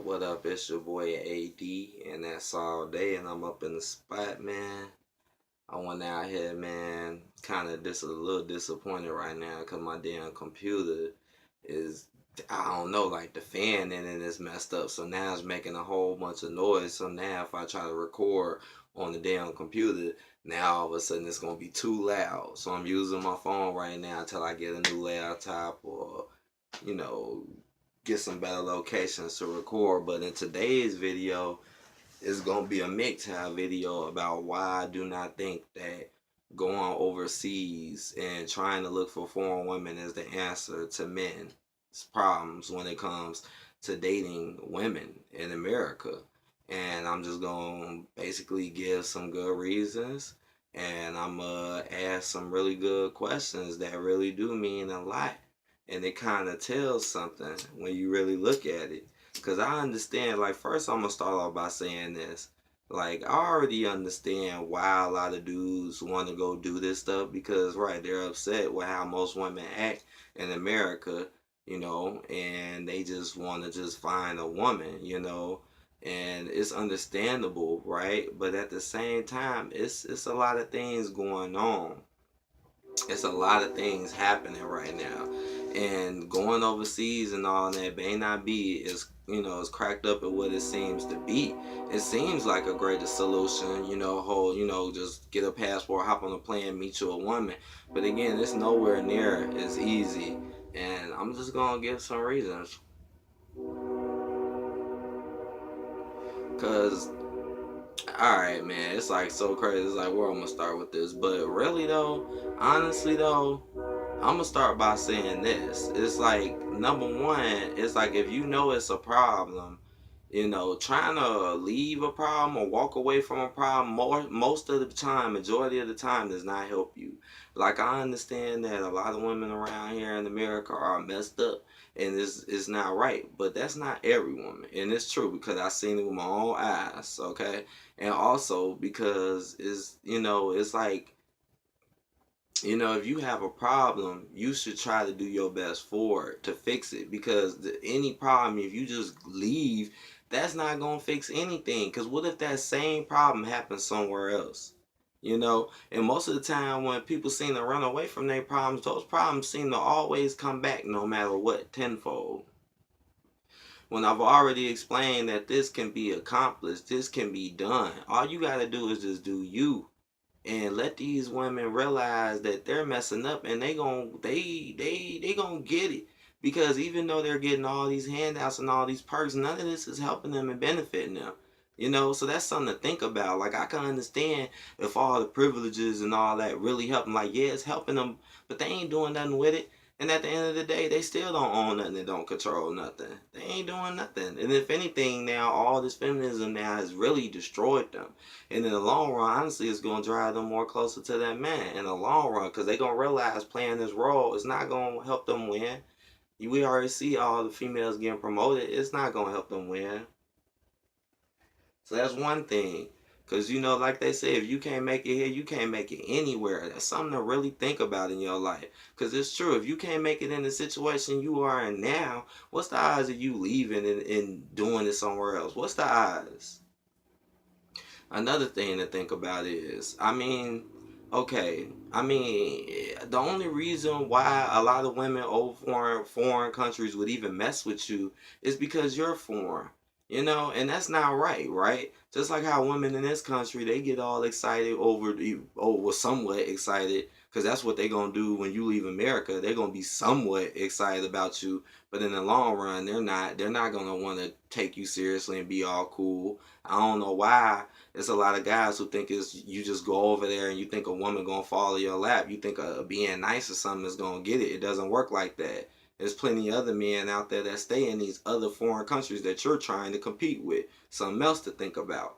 What up? It's your boy AD, and that's all day, and I'm up in the spot, man. I went out here, man, kind of a little disappointed right now because my damn computer is, I don't know, like the fan in it is messed up. So now it's making a whole bunch of noise. So now if I try to record on the damn computer, now all of a sudden it's going to be too loud. So I'm using my phone right now until I get a new laptop or, you know, get some better locations to record. But in today's video, it's gonna be a MGTOW video about why I do not think that going overseas and trying to look for foreign women is the answer to men's problems when it comes to dating women in America. And I'm just gonna basically give some good reasons, and I'm gonna ask some really good questions that really do mean a lot, and it kind of tells something when you really look at it. Because I understand, like, first I'm going to start off by saying this. Like, I already understand why a lot of dudes want to go do this stuff because, right, they're upset with how most women act in America, and they just want to just find a woman, and it's understandable, right? But at the same time, it's a lot of things going on. It's a lot of things happening right now, and going overseas and all that may not be as cracked up at what it seems to be. It seems like a greater solution, just get a passport, hop on a plane, meet you a woman. But again, it's nowhere near as easy, and I'm just gonna give some reasons. Cause alright, man, it's like so crazy. It's like, where I'm gonna start with this, but really though, honestly though, I'm gonna start by saying this. It's like, number one, it's like, if you know it's a problem, trying to leave a problem or walk away from a problem most of the time, majority of the time, does not help you. Like, I understand that a lot of women around here in America are messed up and it's not right, but that's not every woman, and it's true because I've seen it with my own eyes, okay? And also because it's like, if you have a problem, you should try to do your best for it to fix it, because any problem, if you just leave, that's not going to fix anything. Because what if that same problem happens somewhere else? And most of the time when people seem to run away from their problems, those problems seem to always come back no matter what, tenfold. When I've already explained that this can be accomplished, this can be done, all you got to do is just do you, and let these women realize that they're messing up, and they gonna get it, because even though they're getting all these handouts and all these perks, none of this is helping them and benefiting them. So that's something to think about. Like, I can understand if all the privileges and all that really help them. Like, yeah, it's helping them, but they ain't doing nothing with it. And at the end of the day, they still don't own nothing and don't control nothing. They ain't doing nothing. And if anything, now all this feminism now has really destroyed them. And in the long run, honestly, it's going to drive them more closer to that man in the long run, because they're going to realize playing this role is not going to help them win. We already see all the females getting promoted. It's not going to help them win. So that's one thing. Because, like they say, if you can't make it here, you can't make it anywhere. That's something to really think about in your life. Because it's true. If you can't make it in the situation you are in now, what's the odds of you leaving and doing it somewhere else? What's the odds? Another thing to think about is, okay, the only reason why a lot of women over foreign countries would even mess with you is because you're foreign, and that's not right, right? Just like how women in this country, they get all excited somewhat excited, because that's what they're gonna do when you leave America. They're gonna be somewhat excited about you, but in the long run, they're not. They're not gonna want to take you seriously and be all cool. I don't know why. It's a lot of guys who think it's you just go over there and you think a woman gonna fall in your lap. You think being nice or something is gonna get it. It doesn't work like that. There's plenty of other men out there that stay in these other foreign countries that you're trying to compete with. Something else to think about.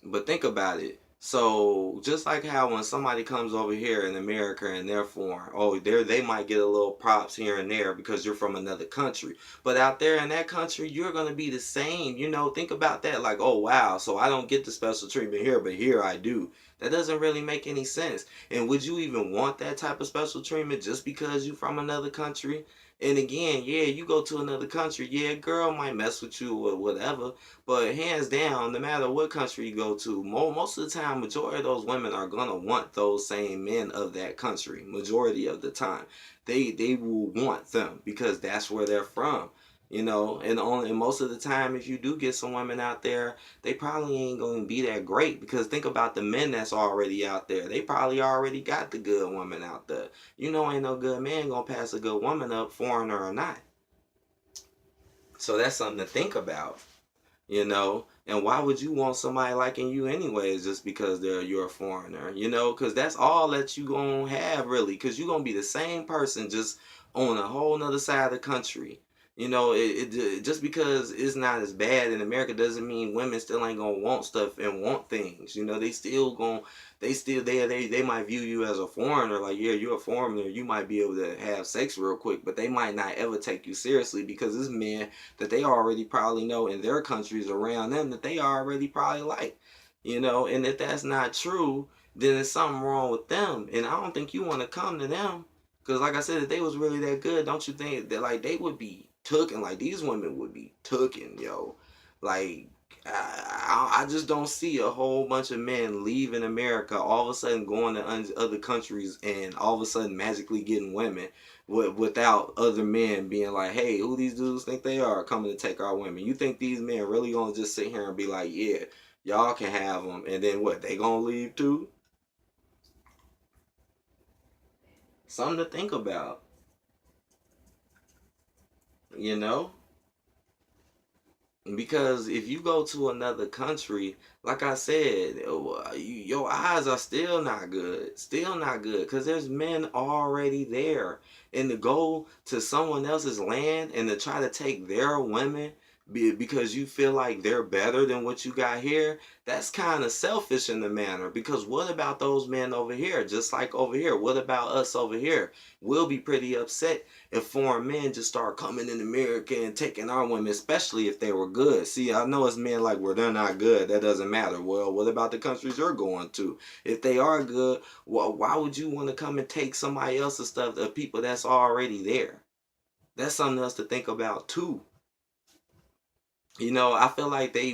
But think about it. So just like how when somebody comes over here in America and they're foreign, they might get a little props here and there because you're from another country. But out there in that country, you're gonna be the same. Think about that. Like, oh wow, so I don't get the special treatment here, but here I do. That doesn't really make any sense. And would you even want that type of special treatment just because you're from another country? And again, yeah, you go to another country, yeah, girl might mess with you or whatever, but hands down, no matter what country you go to, most of the time, majority of those women are gonna want those same men of that country. Majority of the time, they will want them because that's where they're from. And most of the time, if you do get some women out there, they probably ain't gonna be that great because think about the men that's already out there. They probably already got the good woman out there. Ain't no good man gonna pass a good woman up, foreigner or not. So that's something to think about. And why would you want somebody liking you anyways just because you're a foreigner? Because that's all that you gonna have really, because you're gonna be the same person just on a whole nother side of the country. Just because it's not as bad in America doesn't mean women still ain't gonna want stuff and want things. They might view you as a foreigner, like, yeah, you're a foreigner, you might be able to have sex real quick, but they might not ever take you seriously because this men that they already probably know in their countries around them that they already probably like. And if that's not true, then there's something wrong with them. And I don't think you want to come to them because, like I said, if they was really that good, don't you think that like they would be tooken, like these women would be tooken, yo. Like I just don't see a whole bunch of men leaving America all of a sudden going to other countries and all of a sudden magically getting women without other men being like, hey, who these dudes think they are coming to take our women? You think these men really gonna just sit here and be like, yeah, y'all can have them, and then what? They gonna leave too? Something to think about, you know? Because if you go to another country, like I said, your eyes are still not good. Still not good. Because there's men already there. And to go to someone else's land and to try to take their women because you feel like they're better than what you got here, that's kind of selfish in the manner. Because what about those men over here? Just like over here. What about us over here? We'll be pretty upset if foreign men just start coming in America and taking our women, especially if they were good. See, I know it's men like, well, they're not good. That doesn't matter. Well, what about the countries you're going to? If they are good, well, why would you want to come and take somebody else's stuff, the people that's already there? That's something else to think about too. I feel like they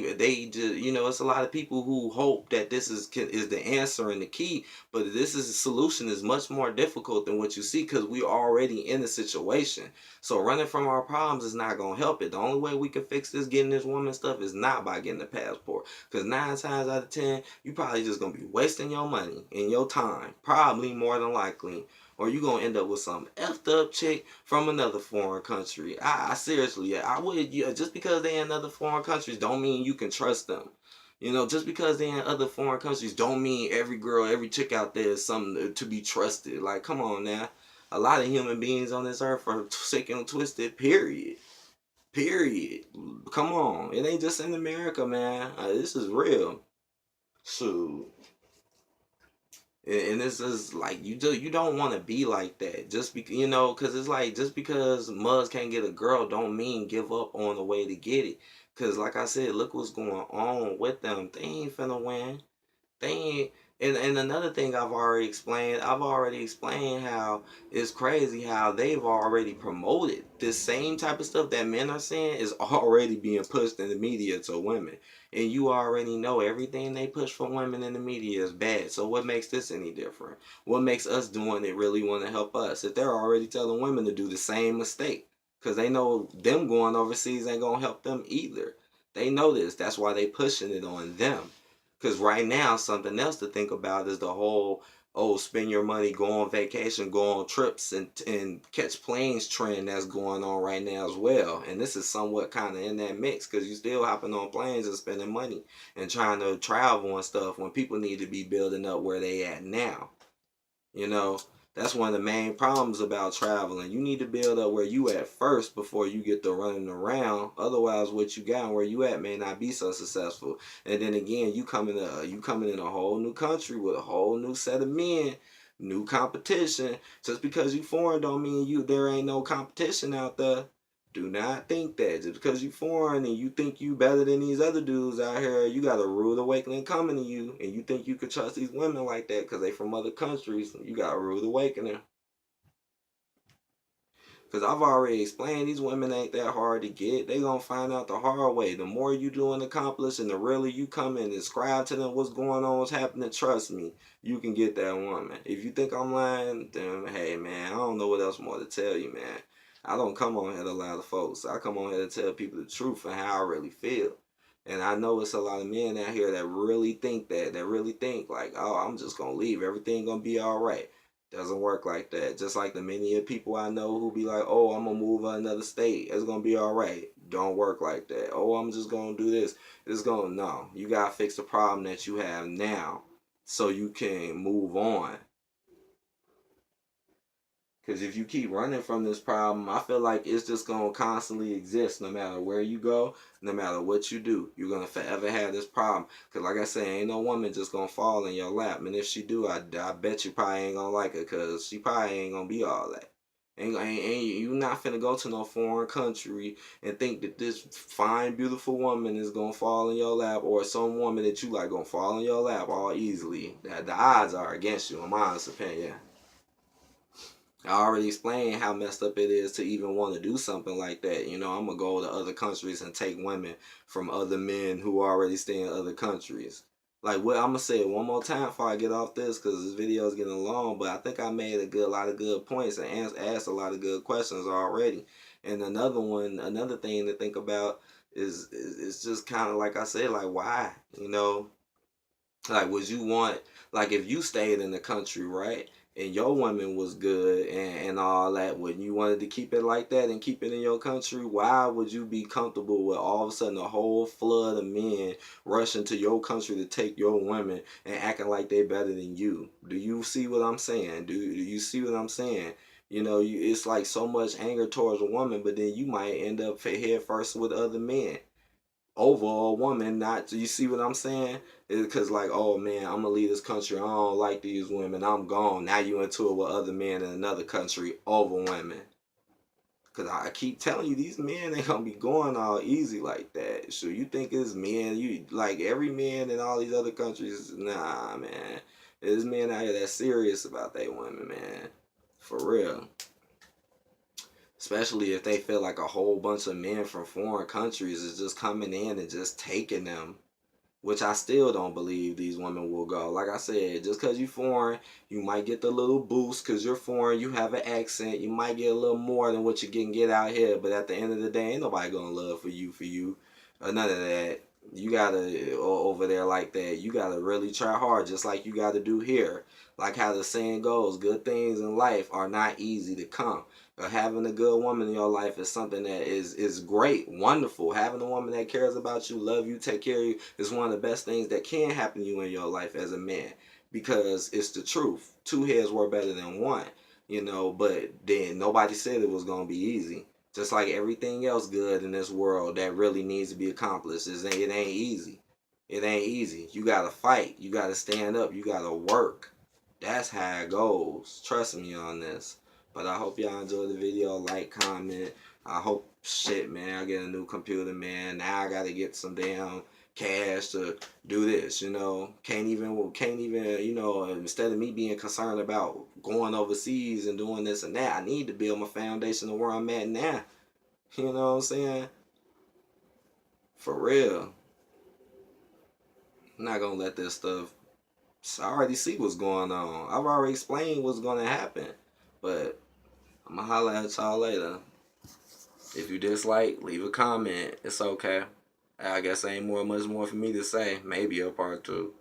just it's a lot of people who hope that this is the answer and the key, but this solution is much more difficult than what you see because we're already in the situation. So running from our problems is not gonna help it. The only way we can fix this getting this woman stuff is not by getting the passport. Because 9 times out of 10, you probably just gonna be wasting your money and your time, probably more than likely, or you gonna end up with some effed up chick from another foreign country. I seriously, I would. Just because they in other foreign countries don't mean you can trust them. Just because they in other foreign countries don't mean every girl, every chick out there is something to be trusted. Like, come on now. A lot of human beings on this earth are sick and twisted. Period. Period. Come on. It ain't just in America, man. This is real. So, and this is like you don't want to be like that just because because it's like just because Muzz can't get a girl don't mean give up on the way to get it, because like I said, look what's going on with them. They ain't finna win. They ain't. And another thing I've already explained how it's crazy how they've already promoted this same type of stuff that men are saying is already being pushed in the media to women. And you already know everything they push for women in the media is bad. So what makes this any different? What makes us doing it really want to help us? If they're already telling women to do the same mistake, because they know them going overseas ain't gonna help them either. They know this. That's why they pushing it on them. Because right now, something else to think about is the whole, oh, spend your money, go on vacation, go on trips, and catch planes trend that's going on right now as well. And this is somewhat kind of in that mix because you still hopping on planes and spending money and trying to travel and stuff when people need to be building up where they at now. You know, that's one of the main problems about traveling. You need to build up where you at first before you get to running around. Otherwise, what you got and where you at may not be so successful. And then again, you coming in a whole new country with a whole new set of men, new competition. Just because you foreign don't mean there ain't no competition out there. Do not think that just because you foreign and you think you better than these other dudes out here, you got a rude awakening coming to you, and you think you could trust these women like that because they from other countries. You got a rude awakening. Because I've already explained these women ain't that hard to get. They gonna find out the hard way. The more you do and accomplish and the realer you come and describe to them what's going on, what's happening, trust me, you can get that woman. If you think I'm lying, then hey man, I don't know what else more to tell you, man. I don't come on here to lie to folks. I come on here to tell people the truth and how I really feel. And I know it's a lot of men out here that really think that really think like, oh, I'm just gonna leave. Everything gonna be all right. Doesn't work like that. Just like the many of people I know who be like, oh, I'm gonna move to another state. It's gonna be all right. Don't work like that. Oh, I'm just gonna do this. It's gonna no. You gotta fix the problem that you have now so you can move on. Because if you keep running from this problem, I feel like it's just going to constantly exist no matter where you go, no matter what you do. You're going to forever have this problem. Because like I said, ain't no woman just going to fall in your lap. And if she do, I bet you probably ain't going to like her because she probably ain't going to be all that. You not finna go to no foreign country and think that this fine, beautiful woman is gonna fall in your lap, or some woman that you like gonna fall in your lap all easily. That the odds are against you, in my honest opinion. I already explained how messed up it is to even want to do something like that. You know, I'm going to go to other countries and take women from other men who already stay in other countries. Like, what I'm going to say it one more time before I get off this because this video is getting long, but I think I made a lot of good points and asked a lot of good questions already. And another thing to think about is just kind of like I said, like, why? You know, like, would you want, like, if you stayed in the country, right, and your woman was good and all that, when you wanted to keep it like that and keep it in your country, why would you be comfortable with all of a sudden a whole flood of men rushing to your country to take your women and acting like they better than you? Do you see what I'm saying? Do you see what I'm saying? You know, it's like so much anger towards a woman, but then you might end up head first with other men over a woman. Not, you see what I'm saying? Because like, oh man, I'm gonna leave this country, I don't like these women, I'm gone. Now you into it with other men in another country over women. Because I keep telling you, these men ain't gonna be going all easy like that. So you think it's men, you like every man in all these other countries? Nah, man. There's men out here that's serious about their women, man. For real. Especially if they feel like a whole bunch of men from foreign countries is just coming in and just taking them, which I still don't believe these women will go. Like I said, just because you foreign, you might get the little boost because you're foreign, you have an accent, you might get a little more than what you can get out here, but at the end of the day, ain't nobody gonna love for you, or none of that. You gotta, over there like that, you gotta really try hard, just like you gotta do here. Like how the saying goes, good things in life are not easy to come. Having a good woman in your life is something that is great, wonderful. Having a woman that cares about you, love you, take care of you is one of the best things that can happen to you in your life as a man, because it's the truth. Two heads work better than one, you know. But then nobody said it was gonna be easy. Just like everything else good in this world that really needs to be accomplished, it ain't easy. It ain't easy. You gotta fight. You gotta stand up. You gotta work. That's how it goes. Trust me on this. But I hope y'all enjoyed the video. Like, comment. I hope, shit, man, I get a new computer, man. Now I gotta get some damn cash to do this, you know. Can't even, you know, instead of me being concerned about going overseas and doing this and that, I need to build my foundation of where I'm at now. You know what I'm saying? For real. I'm not gonna let this stuff. I already see what's going on. I've already explained what's gonna happen. But I'm gonna holler at y'all later. If you dislike, leave a comment. It's okay. I guess ain't much more for me to say. Maybe a part two.